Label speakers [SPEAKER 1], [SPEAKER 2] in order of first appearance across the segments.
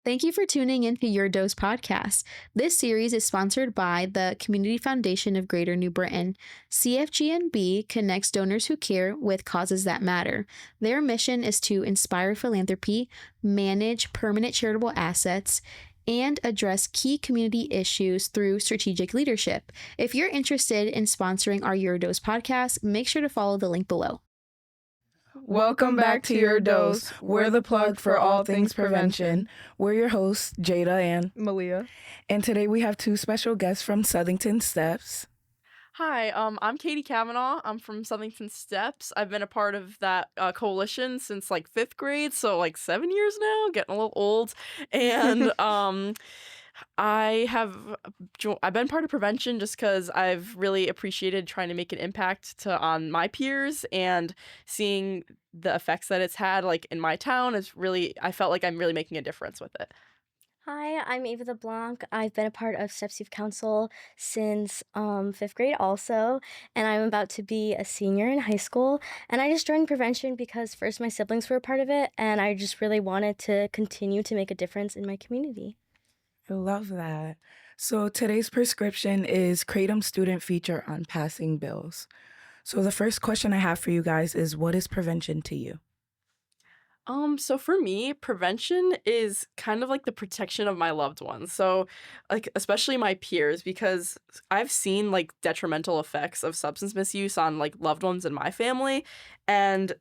[SPEAKER 1] Thank you for tuning in to Your Dose podcast. This series is sponsored by the Community Foundation of Greater New Britain. CFGNB connects donors who care with causes that matter. Their mission is to inspire philanthropy, manage permanent charitable assets, and address key community issues through strategic leadership. If you're interested in sponsoring our Your Dose podcast, make sure to follow the link below.
[SPEAKER 2] Welcome back to Your Dose. We're the plug for all things prevention.
[SPEAKER 3] We're your hosts, Jada and
[SPEAKER 2] Malia.
[SPEAKER 3] And today we have two special guests from Southington STEPS.
[SPEAKER 4] Hi, I'm Katie Kavanaugh. I'm from Southington STEPS. I've been a part of that coalition since like 5th grade, so like 7 years now, getting a little old. And I've been part of prevention just because I've really appreciated trying to make an impact on my peers, and seeing the effects that it's had like in my town is really, I felt like I'm really making a difference with it.
[SPEAKER 5] Hi, I'm Ava LeBlanc. I've been a part of STEPS Youth Council since 5th grade also, and I'm about to be a senior in high school. And I just joined prevention because first my siblings were a part of it, and I just really wanted to continue to make a difference in my community.
[SPEAKER 3] I love that. So today's prescription is Kratom student feature on passing bills. So the first question I have for you guys is, what is prevention to you?
[SPEAKER 4] So for me, prevention is kind of like the protection of my loved ones. So like, especially my peers, because I've seen like detrimental effects of substance misuse on like loved ones in my family. And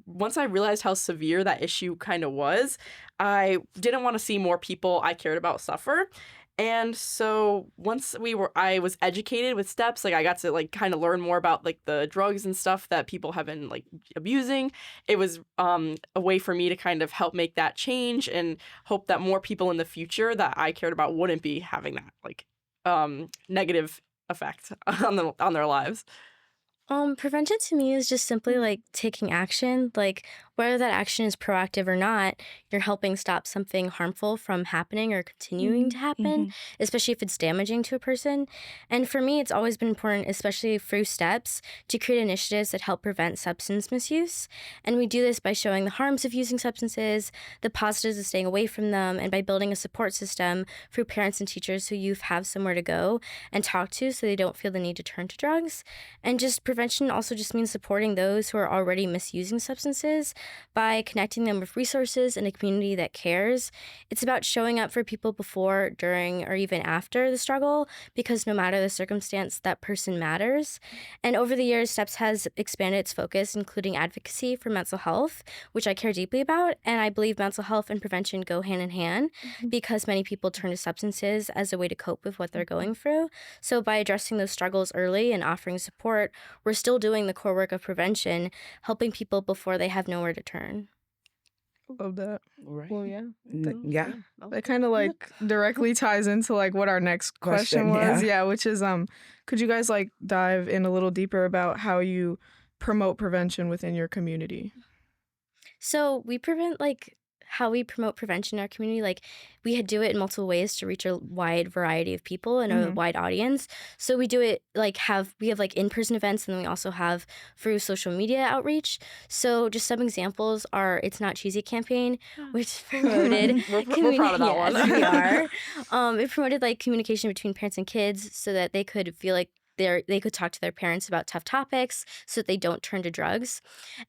[SPEAKER 4] once I realized how severe that issue kind of was, I didn't want to see more people I cared about suffer. And so once I was educated with STEPS, like I got to like kind of learn more about like the drugs and stuff that people have been like abusing. It was a way for me to kind of help make that change and hope that more people in the future that I cared about wouldn't be having that like negative effect on their lives.
[SPEAKER 5] Prevention to me is just simply like taking action, like whether that action is proactive or not, you're helping stop something harmful from happening or continuing to happen, especially if it's damaging to a person. And for me, it's always been important, especially through STEPS, to create initiatives that help prevent substance misuse. And we do this by showing the harms of using substances, the positives of staying away from them, and by building a support system for parents and teachers so youth have somewhere to go and talk to so they don't feel the need to turn to drugs. And just prevention also just means supporting those who are already misusing substances by connecting them with resources and a community that cares. It's about showing up for people before, during, or even after the struggle, because no matter the circumstance, that person matters. And over the years, STEPS has expanded its focus, including advocacy for mental health, which I care deeply about. And I believe mental health and prevention go hand in hand because many people turn to substances as a way to cope with what they're going through. So by addressing those struggles early and offering support, we're still doing the core work of prevention, helping people before they have nowhere to turn.
[SPEAKER 2] Love that.
[SPEAKER 3] Right.
[SPEAKER 2] Well, yeah.
[SPEAKER 3] Yeah.
[SPEAKER 2] That kind of like directly ties into like what our next question was. Yeah, which is could you guys like dive in a little deeper about how you promote prevention within your community?
[SPEAKER 5] So we prevent like how we promote prevention in our community, like we do it in multiple ways to reach a wide variety of people and a wide audience. So we do it like we have like in-person events, and then we also have through social media outreach. So just some examples are It's Not Cheesy campaign, which promoted
[SPEAKER 4] we're proud of that one.
[SPEAKER 5] Yes, we are. It promoted like communication between parents and kids so that they could feel like they could talk to their parents about tough topics so that they don't turn to drugs.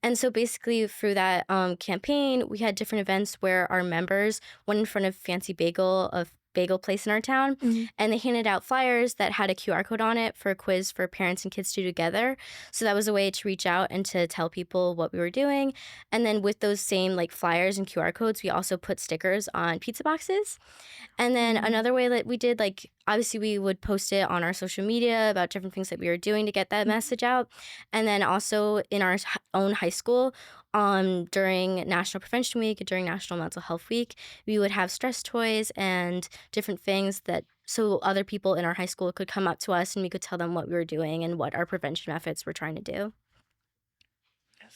[SPEAKER 5] And so basically through that campaign, we had different events where our members went in front of Fancy Bagel, a bagel place in our town, and they handed out flyers that had a QR code on it for a quiz for parents and kids to do together. So that was a way to reach out and to tell people what we were doing. And then with those same like flyers and QR codes, we also put stickers on pizza boxes. And then another way that we did, like obviously we would post it on our social media about different things that we were doing to get that message out. And then also in our own high school, during National Prevention Week, during National Mental Health Week, we would have stress toys and different things that so other people in our high school could come up to us and we could tell them what we were doing and what our prevention methods we're trying to do.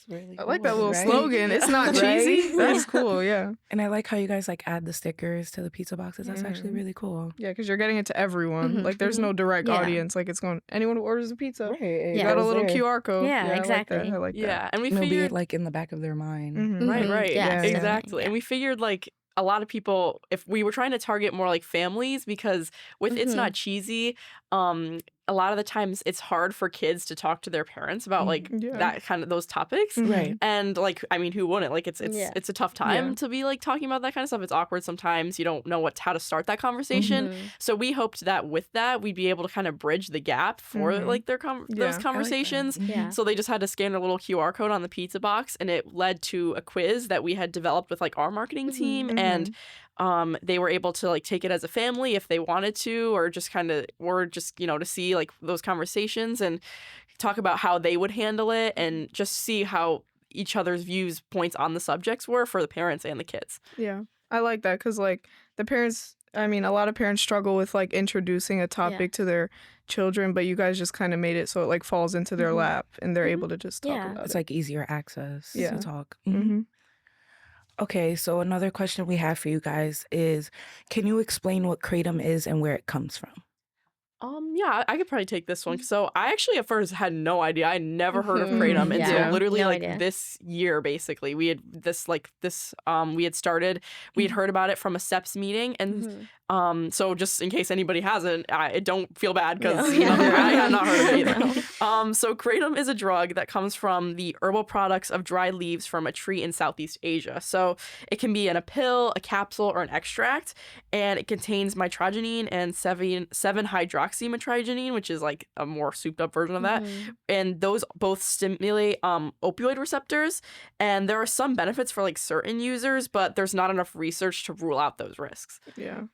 [SPEAKER 3] Really
[SPEAKER 2] I like
[SPEAKER 3] cool,
[SPEAKER 2] that little
[SPEAKER 3] right?
[SPEAKER 2] slogan. It's not
[SPEAKER 3] Right?
[SPEAKER 2] cheesy. That's cool, yeah.
[SPEAKER 3] And I like how you guys like add the stickers to the pizza boxes. That's actually really cool.
[SPEAKER 2] Yeah, because you're getting it to everyone. Like there's no direct audience. Like it's going, anyone who orders a pizza.
[SPEAKER 3] Right.
[SPEAKER 2] You got a little QR code.
[SPEAKER 5] Yeah, exactly.
[SPEAKER 2] I like that.
[SPEAKER 4] Yeah, and we
[SPEAKER 3] It'll be
[SPEAKER 4] figured
[SPEAKER 3] like in the back of their mind.
[SPEAKER 4] right,
[SPEAKER 5] Yes.
[SPEAKER 4] exactly. And we figured like a lot of people, if we were trying to target more like families, because with It's Not Cheesy, a lot of the times it's hard for kids to talk to their parents about like that kind of those topics.
[SPEAKER 3] Right.
[SPEAKER 4] And like, I mean, who wouldn't? Like it's a tough time to be like talking about that kind of stuff. It's awkward sometimes. You don't know how to start that conversation. So we hoped that with that we'd be able to kind of bridge the gap for like those conversations. So they just had to scan a little QR code on the pizza box, and it led to a quiz that we had developed with like our marketing team, and they were able to like take it as a family if they wanted to, or just to see like those conversations and talk about how they would handle it, and just see how each other's points on the subjects were for the parents and the kids.
[SPEAKER 2] Yeah, I like that, because like the parents, I mean, a lot of parents struggle with like introducing a topic to their children, but you guys just kind of made it so it like falls into their lap and they're able to just talk about it.
[SPEAKER 3] It's like easier access to talk. Okay, so another question we have for you guys is, can you explain what Kratom is and where it comes from?
[SPEAKER 4] Yeah, I could probably take this one. So I actually at first had no idea. I never heard of Kratom until literally this year. Basically, we had we had started. We had heard about it from a STEPS meeting, and so just in case anybody hasn't, I don't feel bad because I had not heard of it either. So Kratom is a drug that comes from the herbal products of dried leaves from a tree in Southeast Asia. So it can be in a pill, a capsule, or an extract, and it contains mitragynine and 7-hydroxymitragynine, which is like a more souped up version of that. And those both stimulate opioid receptors, and there are some benefits for like certain users, but there's not enough research to rule out those risks.
[SPEAKER 2] Yeah.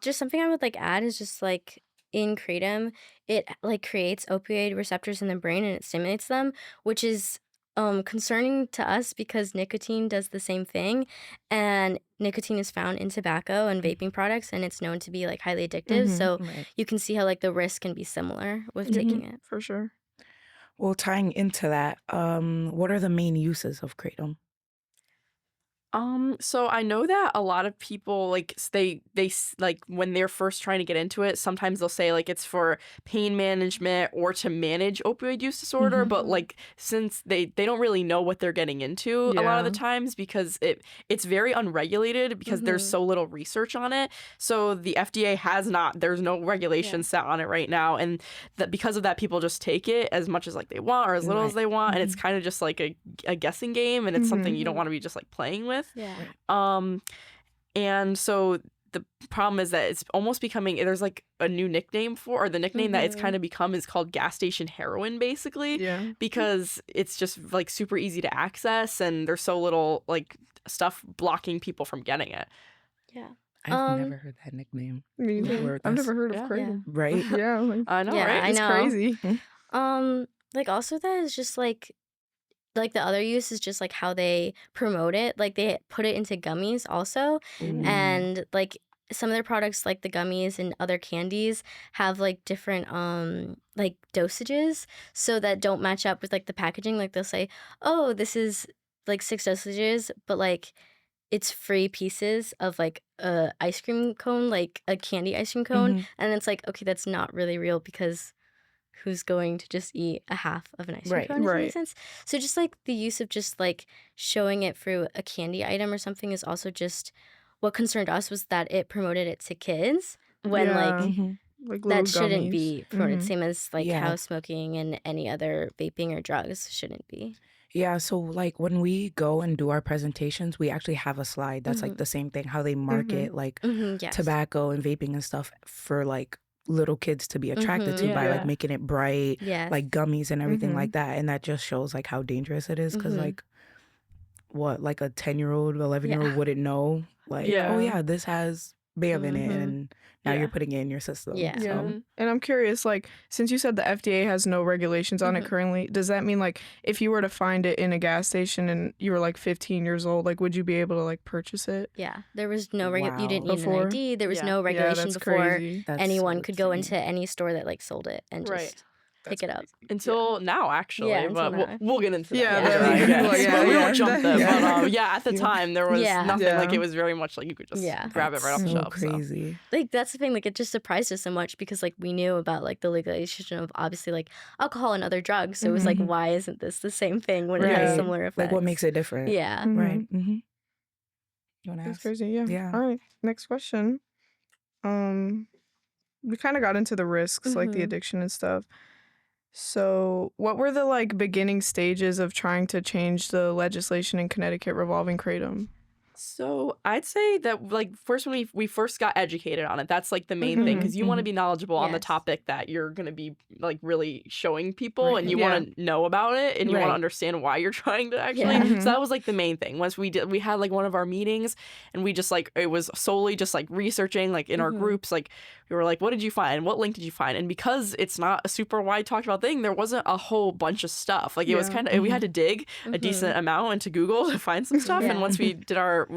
[SPEAKER 5] Just something I would like add is just like in Kratom, it like creates opioid receptors in the brain and it stimulates them, which is concerning to us because nicotine does the same thing, and nicotine is found in tobacco and vaping products, and it's known to be like highly addictive. So you can see how like the risk can be similar with taking it.
[SPEAKER 2] For sure.
[SPEAKER 3] Well, tying into that, what are the main uses of Kratom?
[SPEAKER 4] So I know that a lot of people like they like when they're first trying to get into it, sometimes they'll say like it's for pain management or to manage opioid use disorder, but like since they don't really know what they're getting into a lot of the times, because it's very unregulated because there's so little research on it. So the FDA there's no regulation set on it right now, and that because of that, people just take it as much as like they want or as little as they want, and it's kind of just like a guessing game, and it's something you don't want to be just like playing with. And so the problem is that it's almost becoming, there's like a new nickname or the nickname that it's kind of become is called gas station heroin, basically, because it's just like super easy to access and there's so little like stuff blocking people from getting it.
[SPEAKER 3] I've never heard that nickname.
[SPEAKER 2] Me neither. I've never heard of Kratom.
[SPEAKER 3] Right?
[SPEAKER 2] Yeah. Like,
[SPEAKER 4] I know, right?
[SPEAKER 2] It's crazy.
[SPEAKER 5] Like also that is just like the other use is just like how they promote it. Like they put it into gummies also, and like some of their products like the gummies and other candies have like different like dosages so that don't match up with like the packaging. Like they'll say, oh, this is like 6 dosages, but like it's free pieces of like a ice cream cone, like a candy ice cream cone, and it's like, okay, that's not really real because who's going to just eat a half of an ice cream cone? Does that make sense? So just like the use of just like showing it through a candy item or something is also just what concerned us, was that it promoted it to kids when like that shouldn't be promoted. Same as like how smoking and any other vaping or drugs shouldn't be.
[SPEAKER 3] Yeah, so like when we go and do our presentations, we actually have a slide that's like the same thing, how they market like tobacco and vaping and stuff for like little kids to be attracted to by like making it bright, like gummies and everything like that. And that just shows like how dangerous it is, because like what, like a 10-year-old, 11-year-old wouldn't know like, oh yeah, this has BAM in it, and now you're putting it in your system.
[SPEAKER 2] And I'm curious, like, since you said the FDA has no regulations on it currently, does that mean like if you were to find it in a gas station and you were like 15 years old, like would you be able to like purchase it?
[SPEAKER 5] Yeah, there was no you didn't need an ID. There was no regulation before anyone could go into any store that like sold it and just pick it up.
[SPEAKER 4] Until now, actually.
[SPEAKER 5] Until
[SPEAKER 4] but
[SPEAKER 5] now.
[SPEAKER 4] We'll get into that. We won't jump them. But at the time, there was nothing. Like, it was very much like you could just grab it right off the shelf.
[SPEAKER 3] Crazy.
[SPEAKER 5] So. Like, that's the thing. Like, it just surprised us so much because, like, we knew about, like, the legalization of, obviously, like, alcohol and other drugs. So it was like, why isn't this the same thing when it has similar effects?
[SPEAKER 3] Like, what makes it different?
[SPEAKER 5] Yeah.
[SPEAKER 3] Right. You want to
[SPEAKER 2] That's
[SPEAKER 3] ask?
[SPEAKER 2] crazy. Yeah.
[SPEAKER 3] Yeah.
[SPEAKER 2] All right. Next question. We kind of got into the risks, like the addiction and stuff. So, what were the like beginning stages of trying to change the legislation in Connecticut revolving kratom?
[SPEAKER 4] So I'd say that like first when we first got educated on it, that's like the main thing, because you want to be knowledgeable on the
[SPEAKER 5] Yes.
[SPEAKER 4] topic that you're going to be like really showing people,
[SPEAKER 3] Right.
[SPEAKER 4] and you
[SPEAKER 2] Yeah.
[SPEAKER 4] want to know about it, and you want to
[SPEAKER 3] Right.
[SPEAKER 4] understand why you're trying to actually.
[SPEAKER 5] Yeah.
[SPEAKER 4] So that was like the main thing. Once we had like one of our meetings, and we just like it was solely just like researching like in our groups, like we were like, what did you find? What link did you find? And because it's not a super wide talked about thing, there wasn't a whole bunch of stuff. Like it was kind of we had to dig a decent amount into Google to find some stuff. And once we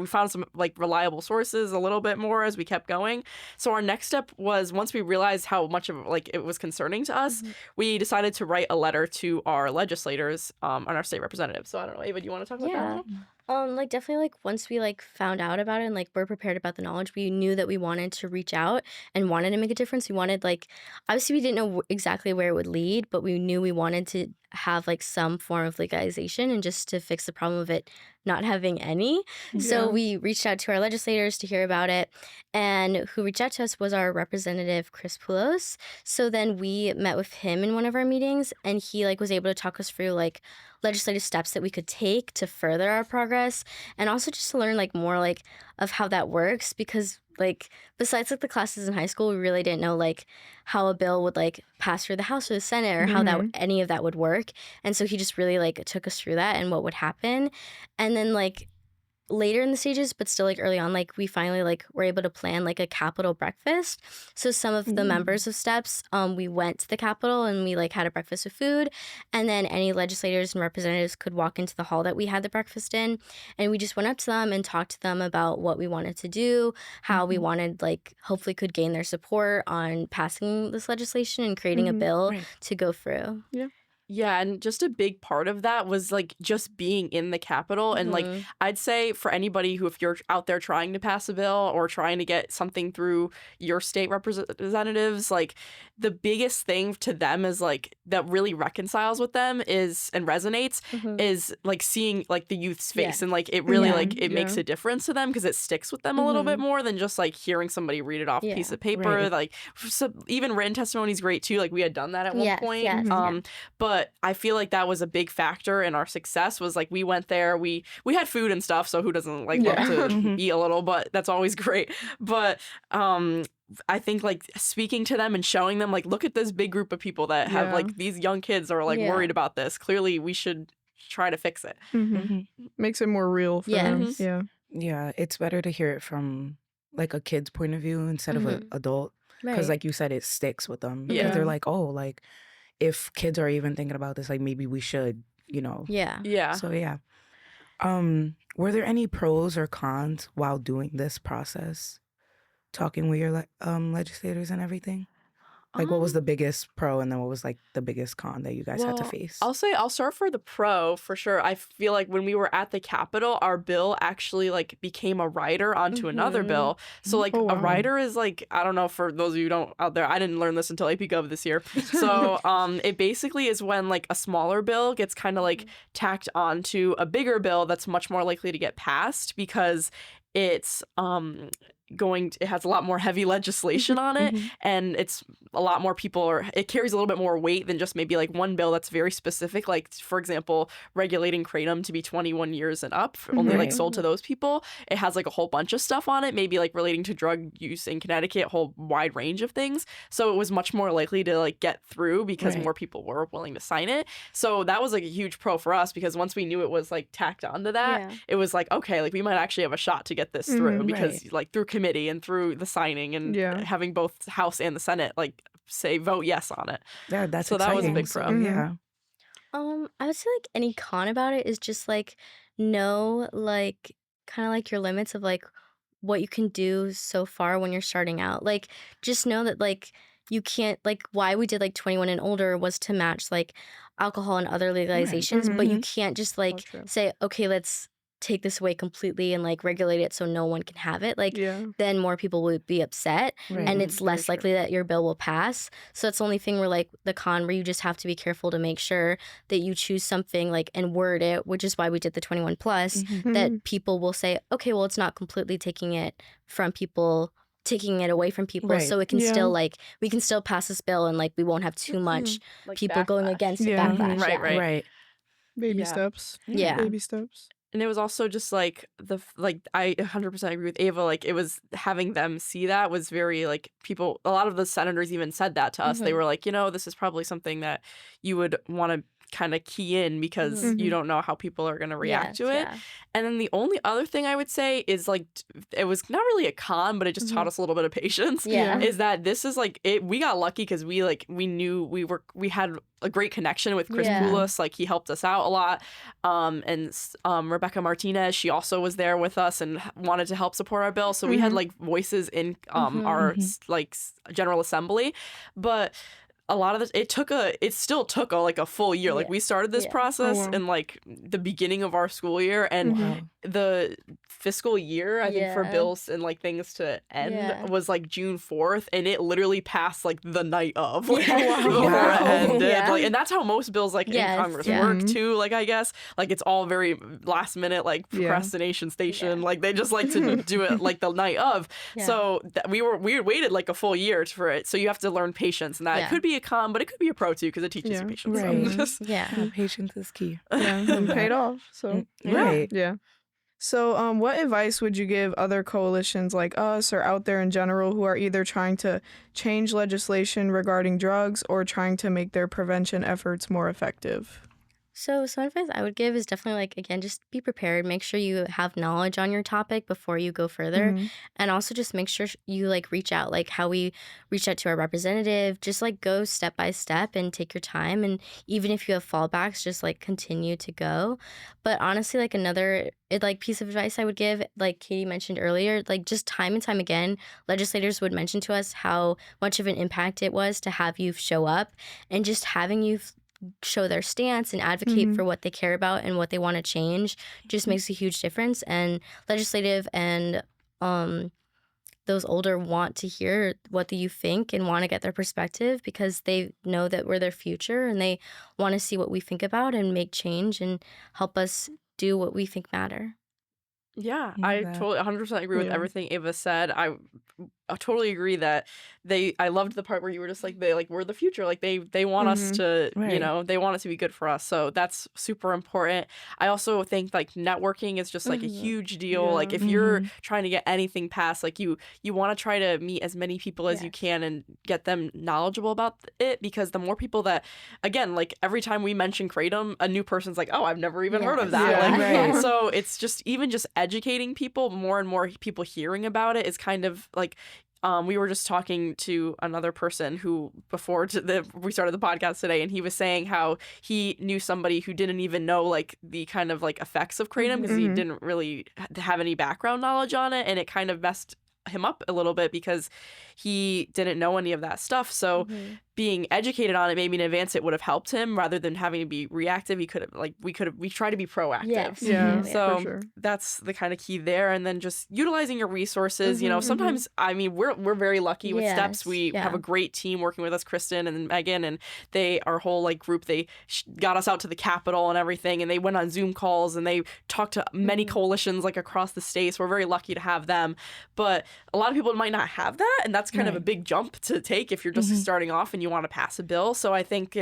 [SPEAKER 4] found some like reliable sources a little bit more as we kept going. So our next step was, once we realized how much of like it was concerning to us, we decided to write a letter to our legislators and our state representatives. So I don't know, Ava, do you want to talk about that?
[SPEAKER 5] Like definitely like once we like found out about it and like we're prepared about the knowledge, we knew that we wanted to reach out and wanted to make a difference. We wanted like, obviously we didn't know exactly where it would lead, but we knew we wanted to have like some form of legalization and just to fix the problem of it not having any. So we reached out to our legislators to hear about it, and who reached out to us was our representative Chris Poulos. So then we met with him in one of our meetings, and he like was able to talk us through like legislative steps that we could take to further our progress, and also just to learn like more like of how that works, because like besides like the classes in high school, we really didn't know like how a bill would like pass through the House or the Senate, or how that any of that would work. And so he just really like took us through that and what would happen. And then like later in the stages, but still like early on, like we finally like were able to plan like a Capitol breakfast. So some of the members of STEPS, we went to the Capitol and we like had a breakfast with food, and then any legislators and representatives could walk into the hall that we had the breakfast in, and we just went up to them and talked to them about what we wanted to do, how we wanted like hopefully could gain their support on passing this legislation and creating a bill to go through.
[SPEAKER 4] Yeah, and just a big part of that was like just being in the Capitol. And like I'd say for anybody who, if you're out there trying to pass a bill or trying to get something through your state representatives, like the biggest thing to them is like that really reconciles with them is and resonates is like seeing like the youth's face, and like it really like it makes a difference to them, because it sticks with them a little bit more than just like hearing somebody read it off a piece of paper. Like so even written testimony is great too. Like we had done that at one point. But I feel like that was a big factor in our success, was like we went there, we had food and stuff, so who doesn't like love to eat a little, but that's always great. But I think like speaking to them and showing them like, look at this big group of people that have like these young kids are like worried about this. Clearly we should try to fix it.
[SPEAKER 2] Makes it more real for them.
[SPEAKER 3] Yeah, it's better to hear it from like a kid's point of view instead of an adult, because like you said, it sticks with them. Because they're like, oh, like if kids are even thinking about this, like maybe we should, you know. So were there any pros or cons while doing this process, talking with your legislators and everything? Like what was the biggest pro, and then what was like the biggest con that you guys had to face?
[SPEAKER 4] I'll start for the pro for sure. I feel like when we were at the Capitol, our bill actually like became a rider onto another bill. So like a rider is like, I don't know, for those of you who don't out there, I didn't learn this until AP Gov this year. So it basically is when like a smaller bill gets kind of like tacked onto a bigger bill that's much more likely to get passed, because it's it has a lot more heavy legislation on it, and it's a lot more people, or it carries a little bit more weight than just maybe like one bill that's very specific, like for example regulating kratom to be 21 years and up, only like sold to those people. It has like a whole bunch of stuff on it, maybe like relating to drug use in Connecticut, a whole wide range of things. So it was much more likely to like get through because more people were willing to sign it. So that was like a huge pro for us, because once we knew it was like tacked onto that, it was like, okay, like we might actually have a shot to get this through, because like through committee and through the signing and having both House and the Senate like say vote yes on it.
[SPEAKER 3] Yeah, that's
[SPEAKER 4] so
[SPEAKER 3] exciting.
[SPEAKER 4] That was a big pro.
[SPEAKER 5] I would say like any con about it is just like know like kind of like your limits of like what you can do so far when you're starting out. Like just know that like you can't, like why we did like 21 and older was to match like alcohol and other legalizations, but you can't just like say, okay, let's take this away completely and like regulate it so no one can have it, like then more people would be upset and it's less likely that your bill will pass. So that's the only thing where like the con where you just have to be careful to make sure that you choose something like and word it, which is why we did the 21 plus, that people will say, okay, well, it's not completely taking it away from people, so it can still like we can still pass this bill and like we won't have too much
[SPEAKER 4] like
[SPEAKER 5] people
[SPEAKER 4] backlash.
[SPEAKER 5] going against backlash.
[SPEAKER 4] Right.
[SPEAKER 2] Baby steps.
[SPEAKER 5] Baby
[SPEAKER 2] steps.
[SPEAKER 4] And it was also just like I 100% agree with Ava. Like it was having them see that was very like people. A lot of the senators even said that to us. They were like, this is probably something that you would want to kind of key in because you don't know how people are going to react to it. And then the only other thing I would say is like it was not really a con, but it just taught us a little bit of patience. Is that this is like we got lucky because we knew we had a great connection with Chris Poulos. Like he helped us out a lot. And Rebecca Martinez, she also was there with us and wanted to help support our bill. So we had like voices in our like General Assembly, but a lot of this, it still took a full year. Like we started this process in like the beginning of our school year, and the fiscal year, I think for bills and like things to end was like June 4th, and it literally passed like the night of before it ended. Like, and that's how most bills like in Congress work too. Like I guess like it's all very last minute, like procrastination station. Like they just like to do it like the night of. So we waited like a full year for it. So you have to learn patience, and that could be a con, but it could be a pro too because it teaches you patience.
[SPEAKER 3] Patience is key.
[SPEAKER 2] And paid off. So So what advice would you give other coalitions like us or out there in general who are either trying to change legislation regarding drugs or trying to make their prevention efforts more effective?
[SPEAKER 5] So some advice I would give is definitely like, again, just be prepared. Make sure you have knowledge on your topic before you go further. And also just make sure you like reach out, like how we reached out to our representative. Just like go step by step and take your time. And even if you have fallbacks, just like continue to go. But honestly, like another piece of advice I would give, like Katie mentioned earlier, like just time and time again, legislators would mention to us how much of an impact it was to have youth show up, and just having youth show their stance and advocate for what they care about and what they want to change just makes a huge difference. And legislative and those older want to hear what the youth think and want to get their perspective because they know that we're their future and they want to see what we think about and make change and help us do what we think matter.
[SPEAKER 4] Yeah, I totally 100% agree with everything Ava said. I totally agree that I loved the part where you were just like, we're the future. Like they want us to, they want it to be good for us. So that's super important. I also think like networking is just like a huge deal. Like if you're trying to get anything passed, like you want to try to meet as many people as you can and get them knowledgeable about it, because the more people that, again, like every time we mention Kratom, a new person's like, oh, I've never even heard of that. So it's just even just educating people, more and more people hearing about it is kind of like, we were just talking to another person who we started the podcast today, and he was saying how he knew somebody who didn't even know like the kind of like effects of Kratom because he didn't really have any background knowledge on it, and it kind of messed him up a little bit because he didn't know any of that stuff. So being educated on it maybe in advance, it would have helped him rather than having to be reactive. We try to be proactive. So that's the kind of key there. And then just utilizing your resources. Sometimes I mean we're very lucky with STEPS. We have a great team working with us, Kristen and Megan, and our whole like group. They got us out to the Capitol and everything, and they went on Zoom calls and they talked to many coalitions like across the state. So we're very lucky to have them. But a lot of people might not have that, and that's kind of a big jump to take if you're just starting off and you want to pass a bill. So I think,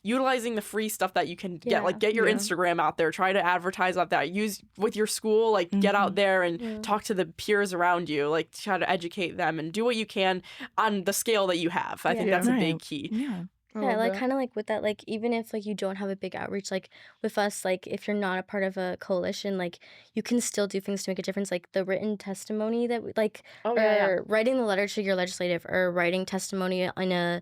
[SPEAKER 4] utilizing the free stuff that you can get, like get your Instagram out there, try to advertise out that, use with your school, like get out there and talk to the peers around you, like try to educate them and do what you can on the scale that you have. I think that's a big key.
[SPEAKER 5] Like kind of like with that, like even if like you don't have a big outreach, like with us, like if you're not a part of a coalition, like you can still do things to make a difference, like the written testimony that writing the letter to your legislative, or writing testimony on a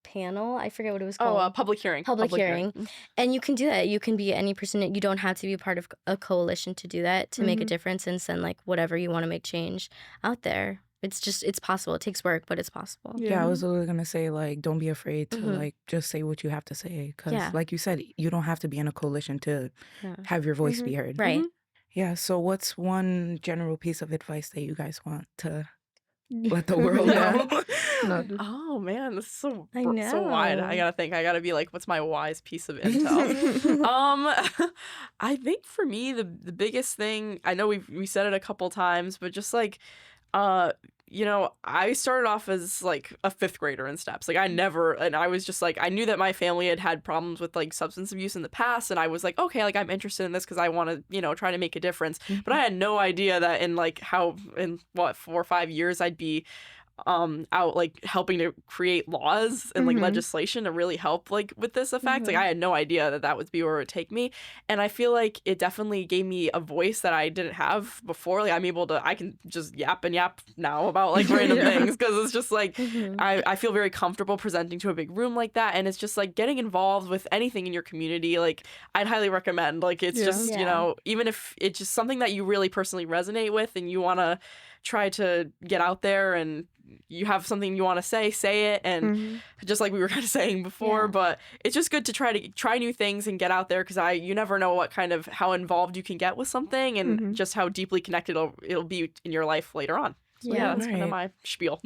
[SPEAKER 5] panel. I forget what it was called.
[SPEAKER 4] A public hearing.
[SPEAKER 5] Public hearing. And you can do that. You can be any person. You don't have to be a part of a coalition to do that, to make a difference and send like whatever you want to make change out there. it's possible. It takes work, but it's possible.
[SPEAKER 3] Yeah, I was literally gonna say, like, don't be afraid to like just say what you have to say, because like you said, you don't have to be in a coalition to have your voice be heard.
[SPEAKER 5] Right.
[SPEAKER 3] Yeah. So what's one general piece of advice that you guys want to let the world know?
[SPEAKER 4] Oh man, this is so
[SPEAKER 5] I
[SPEAKER 4] so wide. I
[SPEAKER 5] know.
[SPEAKER 4] gotta think. I gotta be like, what's my wise piece of intel? I think for me the biggest thing, I know we said it a couple times, but just like, I started off as like a 5th grader in STEPS. Like I was just like, I knew that my family had problems with like substance abuse in the past, and I was like, okay, like I'm interested in this because I want to, try to make a difference. But I had no idea that in 4 or 5 years I'd be out like helping to create laws and like legislation to really help like with this effect. Like I had no idea that would be where it would take me, and I feel like it definitely gave me a voice that I didn't have before. Like I can just yap now about like random things, because it's just like I feel very comfortable presenting to a big room like that, and it's just like getting involved with anything in your community. Like I'd highly recommend, like it's just even if it's just something that you really personally resonate with and you want to try to get out there and you have something you want to say it, and just like we were kind of saying before, but it's just good to try new things and get out there, because you never know how involved you can get with something, and just how deeply connected it'll be in your life later on. So that's kind of my spiel.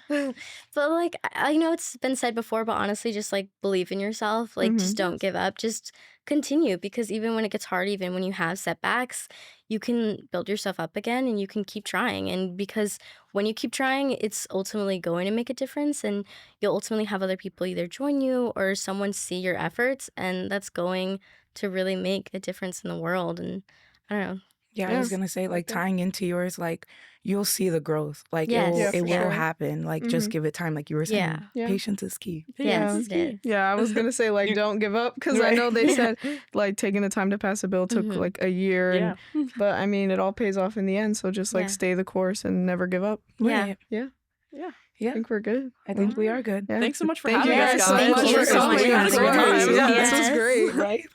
[SPEAKER 5] But like, I know it's been said before, but honestly, just like believe in yourself. Like, just don't give up. Just continue, because even when it gets hard, even when you have setbacks, you can build yourself up again, and you can keep trying. And because when you keep trying, it's ultimately going to make a difference, and you'll ultimately have other people either join you or someone see your efforts, and that's going to really make a difference in the world. And I don't know.
[SPEAKER 3] Yeah, I was gonna say, like, tying into yours, like, you'll see the growth. Like,
[SPEAKER 5] Yes.
[SPEAKER 3] it will happen. Like, just give it time. Like you were saying, patience is key.
[SPEAKER 5] Yes, it is.
[SPEAKER 2] Yeah, I was gonna say, like, don't give up, because I know they said like taking the time to pass a bill took like a year, but I mean it all pays off in the end. So just like stay the course and never give up.
[SPEAKER 3] Right.
[SPEAKER 2] Yeah. I think we're good.
[SPEAKER 3] I think we are good.
[SPEAKER 2] Yeah.
[SPEAKER 4] Thanks so much for
[SPEAKER 2] Thank
[SPEAKER 4] having
[SPEAKER 2] you
[SPEAKER 4] us,
[SPEAKER 2] guys
[SPEAKER 4] guys.
[SPEAKER 2] so much for coming.
[SPEAKER 5] Thank you so much for having us.
[SPEAKER 2] Yeah, this was
[SPEAKER 5] Yes.
[SPEAKER 2] great.
[SPEAKER 3] Right?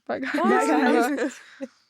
[SPEAKER 2] Bye, guys.
[SPEAKER 3] Bye, guys.